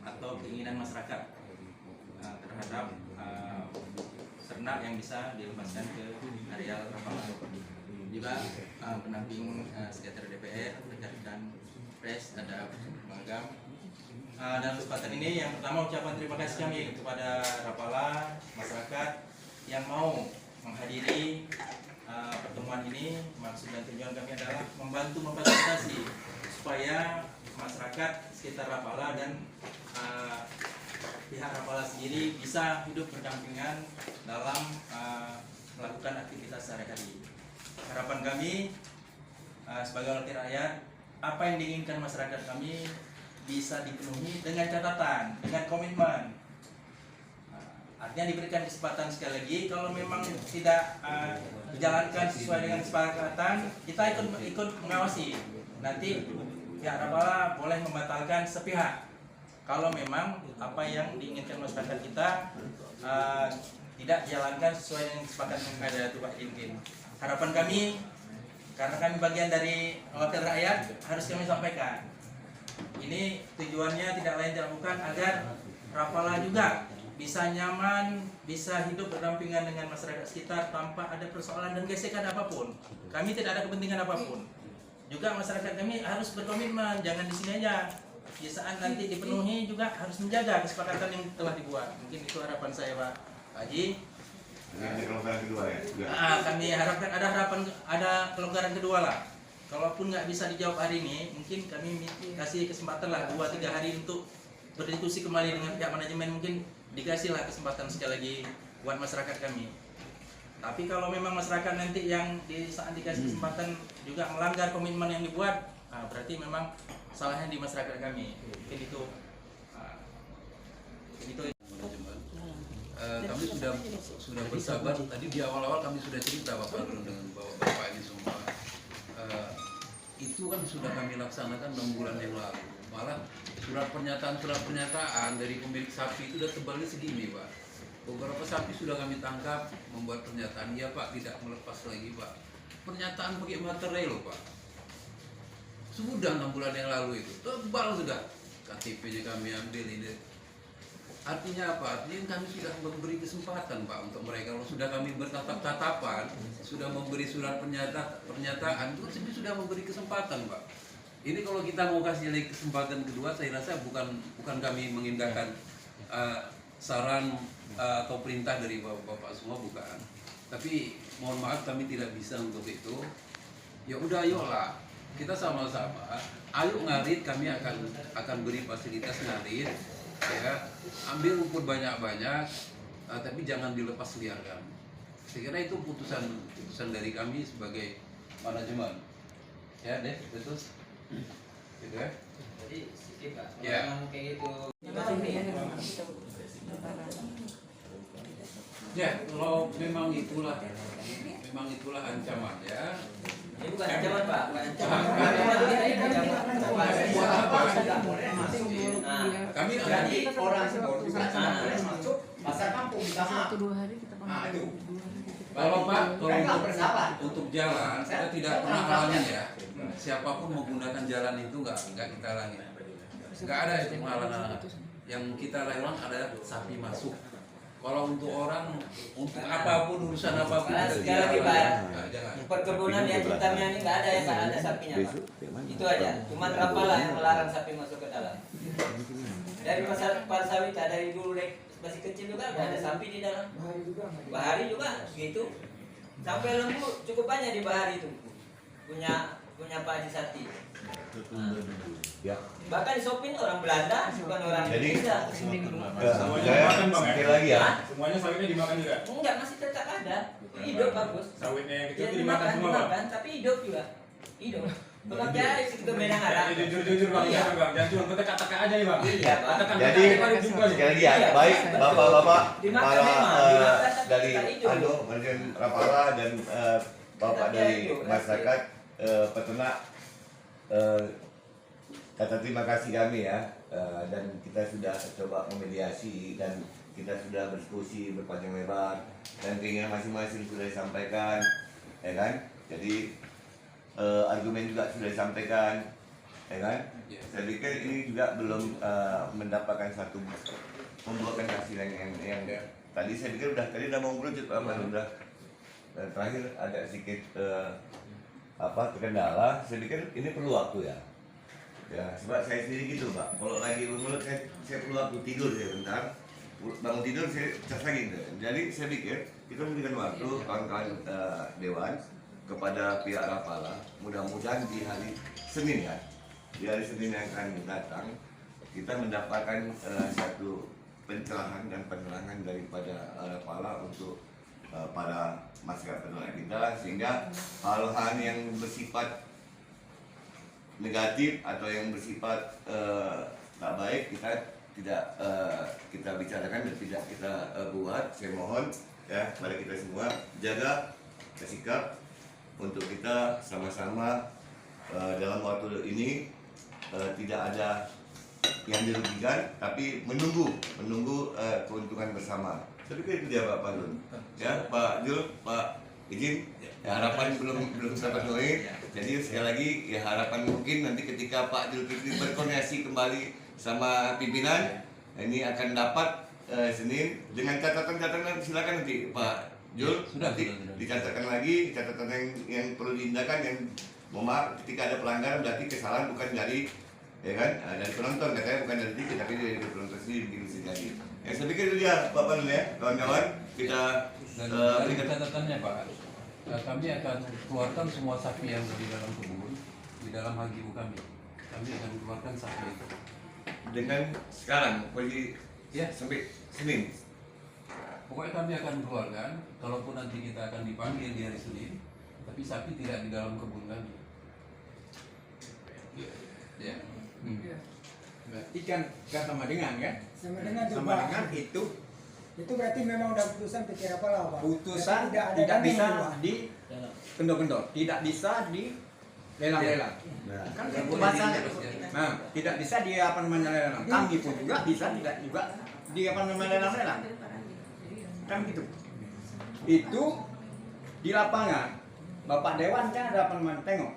L: atau keinginan masyarakat terhadap ternak yang bisa dilepaskan ke areal Rapala. Juga pendamping sekretariat DPR, rekan-rekan pres, ada Bangam. Dalam kesempatan ini yang pertama ucapan terima kasih kami kepada Rapala, masyarakat yang mau menghadiri pertemuan ini. Maksud dan tujuan kami adalah membantu memfasilitasi supaya masyarakat sekitar Rapala dan pihak Rapala sendiri bisa hidup berdampingan dalam melakukan aktivitas sehari-hari. Harapan kami sebagai wakil rakyat, apa yang diinginkan masyarakat kami bisa dipenuhi dengan catatan, dengan komitmen. Artinya diberikan kesempatan sekali lagi, kalau memang tidak dijalankan sesuai dengan kesepakatan, kita ikut mengawasi. Nanti pihak Rapala boleh membatalkan sepihak. Kalau memang apa yang diinginkan masyarakat kita tidak dijalankan sesuai dengan kesepakatan yang ada itu Pak Dinkin. Harapan kami, karena kami bagian dari wakil rakyat, harus kami sampaikan. Ini tujuannya tidak lain tidak bukan agar Rapala juga bisa nyaman, bisa hidup berdampingan dengan masyarakat sekitar tanpa ada persoalan dan gesekan apapun. Kami tidak ada kepentingan apapun. Juga masyarakat kami harus berkomitmen, jangan di sini aja. Di saat nanti dipenuhi juga harus menjaga kesepakatan yang telah dibuat. Mungkin itu harapan saya Pak Haji.
B: Ini kelonggaran kedua ya?
L: Kami harapkan ada kelonggaran kedua lah. Kalaupun nggak bisa dijawab hari ini, mungkin kami kasih kesempatan lah 2-3 hari untuk berdiskusi kembali dengan pihak manajemen. Mungkin dikasihlah kesempatan sekali lagi buat masyarakat kami. Tapi kalau memang masyarakat nanti yang di saat dikasih kesempatan juga melanggar komitmen yang dibuat, berarti memang salahnya di masyarakat kami. Mungkin itu.
D: Kami sudah bersabar. Tadi di awal-awal kami sudah cerita Bapak dengan Bapak ini semua. Itu kan sudah kami laksanakan 6 bulan yang lalu. Malah surat pernyataan dari pemilik sapi itu sudah tebalnya segini Pak. Beberapa sapi sudah kami tangkap, membuat pernyataan, ya Pak tidak melepas lagi Pak. Pernyataan pakai materai loh Pak. Sudah 6 bulan yang lalu itu tebal sudah. KTP-nya kami ambil ini. Artinya apa? Artinya kami sudah memberi kesempatan Pak untuk mereka. Kalau sudah kami bertatap-tatapan, sudah memberi surat pernyataan, itu sudah memberi kesempatan Pak. Ini kalau kita mau kasih lagi kesempatan kedua, saya rasa bukan kami mengindahkan saran atau perintah dari Bapak semua, bukan. Tapi mohon maaf kami tidak bisa untuk itu. Ya udah ayolah, kita sama-sama. Ayo ngarit, kami akan beri fasilitas ngarit. Ya, ambil rumput banyak-banyak, tapi jangan dilepas liarkan. Saya kira itu putusan dari kami sebagai manajemen. Ya deh, betul. Gitu ya.
C: Jadi sedikit Pak, kalau
D: Ya.
C: memang kayak gitu.
D: Ya, kalau memang itulah ancaman ya.
C: Ini bukan ancaman Pak, bukan ancaman.
D: Kami
C: berarti orang
M: masuk pasar kampung bisa
A: 1-2 hari kita panggil.
D: kalau Pak, kalau untuk jalan kita tidak pernah halangin ya. Siapapun menggunakan jalan itu nggak kita halangin. Nggak ada itu penghalangan. Yang kita larang adalah sapi masuk. Kalau untuk orang, untuk apapun, urusan apapun,
C: sekali lagi Pak,
D: jangan.
C: perkebunan yang Ciptamia ini nggak ada yang nggak ada sapinya Pak. Itu aja. Cuman Rapala yang melarang sapi masuk ke dalam. Dari pasar sawit dari dulu masih kecil juga ada sapi di dalam. Bahari juga gitu. Sampai lembu cukup banyak di Bahari itu. Punya Pak Haji Sati.
B: Ya.
C: Bahkan sopin orang Belanda, bukan orang Indonesia.
B: Saya sekali lagi ya.
M: Semuanya sawitnya dimakan juga?
C: Enggak, masih tetap ada. Hidup bagus.
M: Sawitnya yang kecil
C: Ya,
M: itu dimakan semua Pak?
C: dimakan, tapi hidup juga. Itu. Makanya kita menang arah.
M: Jujur bang,
C: Iya.
M: bang, jangan cuma kita katakan aja nih bang.
C: Iya, Pak.
B: Jadi sekali lagi ya, baik bapak-bapak
C: Dimakan
B: para
C: memang, dimakan
B: dari
C: kita hijau.
B: manajemen Rapala dan bapak
C: Kita
B: dari
C: hijau,
B: masyarakat peternak, kata terima kasih kami ya, dan kita sudah coba memediasi dan kita sudah berdiskusi berpanjang lebar dan keinginan masing-masing sudah disampaikan, ya kan? Jadi argumen juga sudah disampaikan, ya kan? Saya pikir ini juga belum mendapatkan satu membuahkan hasil yang tadi saya pikir tadi udah mau merujuk apa udah terakhir ada sedikit terkendala. Saya pikir ini perlu waktu ya. Ya, sebab saya sendiri gitu Pak. Kalau lagi menurut saya perlu waktu tidur ya bentar. Bangun tidur saya cas lagi gitu. Jadi saya pikir kita memberikan waktu kawan-kawan dewan kepada pihak Rapala. Mudah-mudahan di hari Senin ya, di hari Senin yang akan datang kita mendapatkan satu pencerahan dan penerangan daripada Rapala untuk para masyarakat peternak kita, sehingga hal-hal yang bersifat negatif atau yang bersifat tak baik kita tidak kita bicarakan dan tidak kita buat. Saya mohon ya kepada kita semua jaga sikap untuk kita sama-sama dalam waktu ini tidak ada yang dirugikan, tapi menunggu keuntungan bersama. Saya pikir itu dia Pak Palun. Ya Pak Jul, Pak izin. Ya, harapan belum terpenuhi. Jadi sekali lagi ya harapan mungkin nanti ketika Pak Zulkifli berkoordinasi kembali sama pimpinan ini akan dapat Senin dengan catatan-catatan, silakan nanti Pak Jul
D: Sudah.
B: dicatatkan lagi catatan yang perlu diindahkan, yang mohon maaf ketika ada pelanggaran berarti kesalahan bukan dari ya kan dari penonton, katanya bukan dari TV tapi dari penonton sendiri begitu jadi. Ya saya pikir itu dia Pak Palun ya kawan-kawan, kita
D: berikan catatannya Pak. Kami akan keluarkan semua sapi yang di dalam kebun, di dalam hagibu kami. Kami akan keluarkan sapi itu.
B: Dengan sekarang, posisi ya sampai Senin.
D: Pokoknya kami akan keluarkan, kalaupun nanti kita akan dipanggil di hari Senin, tapi sapi tidak di dalam kebun kami. Ya.
M: Berarti kan sama dengan kan?
K: Sama dengan
M: Sama dengan itu
K: berarti memang udah putusan PT Rapala Pak.
M: putusan
K: Berarti
M: tidak bisa
K: banding, Pak.
M: di kendor-kendor, tidak bisa di lelang-lelang. Kan itu bahasanya. Nah, tidak bisa di apa namanya lelang. Kami pun juga bisa tidak juga di apa namanya lelang-lelang. Kan gitu. Itu di lapangan Bapak Dewan kan ada apa namanya tengok.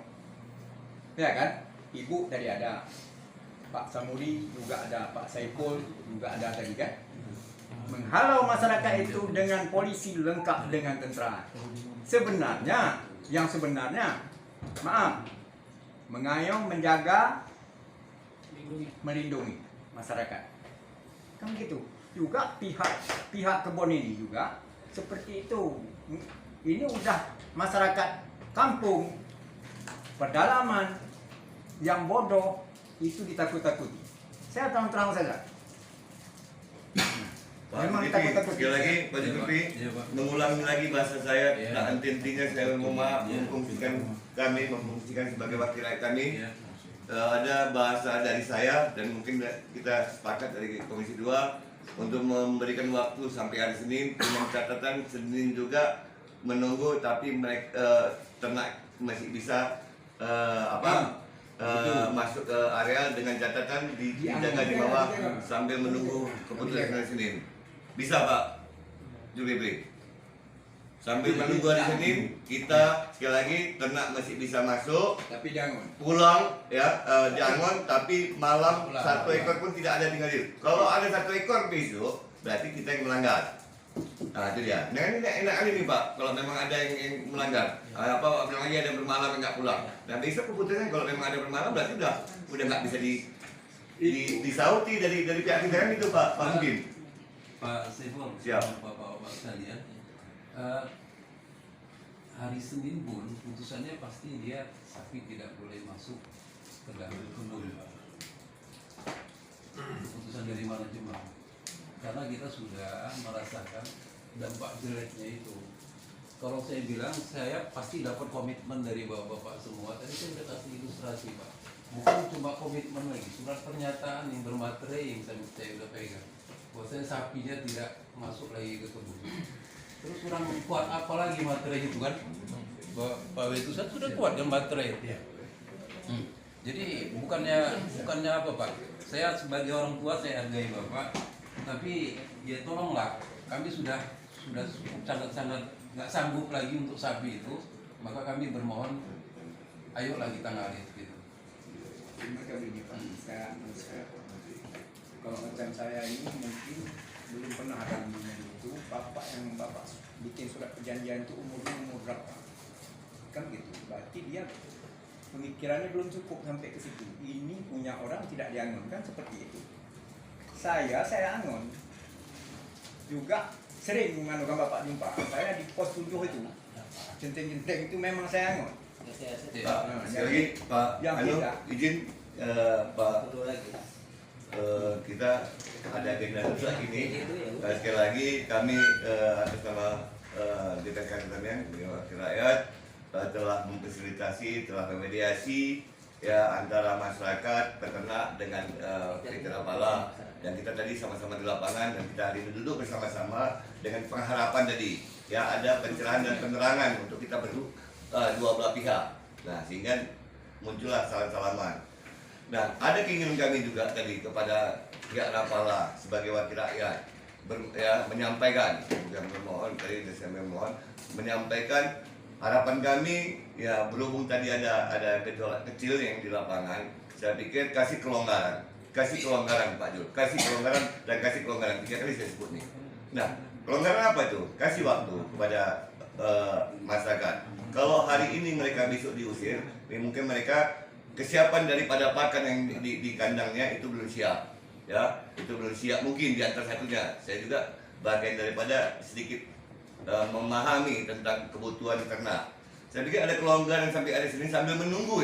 M: Ya kan? Ibu tadi ada, Pak Samudi juga ada, Pak Saiful juga ada tadi kan? Menghalau masyarakat itu dengan polisi lengkap dengan tentara. Sebenarnya, yang sebenarnya, maaf, mengayom, menjaga, melindungi masyarakat. Kan gitu. Juga pihak kebun ini juga seperti itu. Ini udah masyarakat kampung, pedalaman yang bodoh itu ditakut-takuti. Saya terang saja.
B: Memang sekali lagi Pak Zulkifli mengulangi lagi bahasa saya, tak henti-hentinya saya mohon maaf memfungsikan sebagai wakil rakyat kami. Ada bahasa dari saya dan mungkin kita sepakat dari Komisi 2 untuk memberikan waktu sampai hari Senin dengan catatan Senin juga menunggu, tapi mereka ternak masih bisa masuk ke area dengan catatan dijaga di bawah sambil menunggu keputusan hari Senin. Bisa Pak Zulkifli? Sambil menunggu hari Senin kita sekali lagi ternak masih bisa masuk,
M: tapi jangan
B: pulang ya, jangan tapi malam satu ekor pun tidak ada di Ngadir. Kalau ada satu ekor besok berarti kita yang melanggar. Nah itu dia. Nah ini enak kali nih Pak, kalau memang ada yang melanggar. Bilang lagi ada bermalam yang nggak pulang. Dan besok keputusannya kalau memang ada bermalam berarti udah nggak bisa disauti dari pihak kita kan itu Pak Mungkin.
D: Pak Saiful,
B: siap.
D: Bapak-bapak sekalian, hari Senin pun putusannya pasti dia sapi tidak boleh masuk ke dalam kebun. Putusan dari manajemen, karena kita sudah merasakan dampak jeleknya itu. kalau saya bilang saya pasti dapat komitmen dari bapak-bapak semua. Tadi saya sudah kasih ilustrasi Pak. Bukan cuma komitmen lagi, surat pernyataan yang bermaterai yang saya udah pegang. Bahwasanya sapinya tidak masuk lagi ke kebun. Terus kurang kuat apa lagi materai itu kan? Pak Wetusan sudah kuat kan materai. Jadi bukannya apa Pak? Saya sebagai orang tua saya hargai Bapak, tapi ya tolonglah, kami sudah sangat nggak sanggup lagi untuk sapi itu, maka kami bermohon, ayolah kita ngarit gitu.
M: Maka begini Pak, kalau macam saya ini mungkin belum pernah ada itu bapak yang bapak bikin surat perjanjian itu umur berapa? Kan gitu, berarti dia pemikirannya belum cukup sampai ke situ. Ini punya orang tidak diangon kan seperti itu. Saya angon juga sering menganukan bapak jumpa. Saya di pos 7 itu jenteng-jenteng itu memang saya angon.
B: Pak, sekali lagi Pak, izin Pak, kita ada agenda rusak ini. Sekali lagi kami atas nama DPK Pertanian Wakil Rakyat telah memfasilitasi, telah memediasi ya antara masyarakat, peternak dengan PT Rapala, dan kita tadi sama-sama di lapangan dan kita hari ini duduk bersama-sama dengan pengharapan tadi ya ada pencerahan dan penerangan untuk kita dua belah pihak. Nah sehingga muncullah salam-salaman. Nah ada keinginan kami juga tadi kepada pihak Rapala sebagai wakil rakyat menyampaikan, bukan bermohon tadi saya memohon menyampaikan harapan kami ya berhubung tadi ada gejolak kecil yang di lapangan, saya pikir kasih kelonggaran Pak Jul, kasih kelonggaran dan kasih kelonggaran 3 kali saya sebut nih. Nah kelonggaran apa itu? Kasih waktu kepada masyarakat. Kalau hari ini mereka besok diusir, mungkin mereka kesiapan daripada pakan yang di kandangnya itu belum siap, ya itu belum siap mungkin di antara satunya. Saya juga bagian daripada sedikit memahami tentang kebutuhan ternak. Saya pikir ada kelonggaran sampai hari Senin sambil menunggu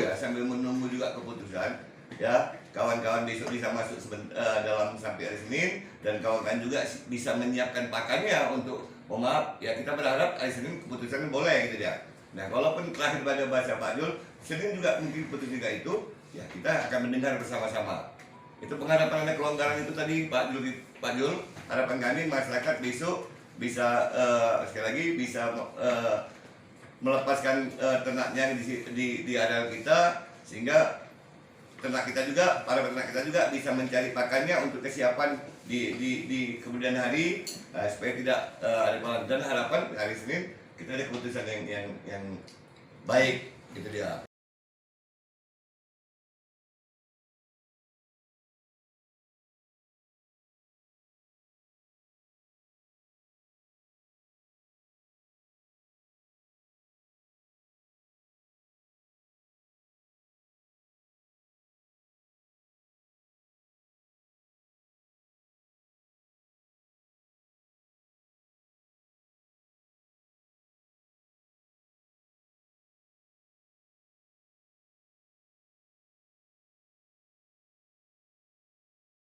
B: juga keputusan. Ya, kawan-kawan besok bisa masuk dalam sampai hari Senin dan kawan-kawan juga bisa menyiapkan pakannya untuk maaf ya kita berharap hari Senin keputusan boleh gitu ya. Nah, kalaupun terakhir pada bahasa Pak Jul, Senin juga mungkin putus juga itu, ya kita akan mendengar bersama-sama. Itu pengharapan ada kelonggaran itu tadi Pak Jul, harapan kami masyarakat besok bisa sekali lagi bisa melepaskan ternaknya di areal kita sehingga ternak kita juga, para peternak kita juga bisa mencari pakannya untuk kesiapan di kemudian hari supaya tidak ada masalah. Dan harapan hari Senin kita ada keputusan yang baik gitu dia.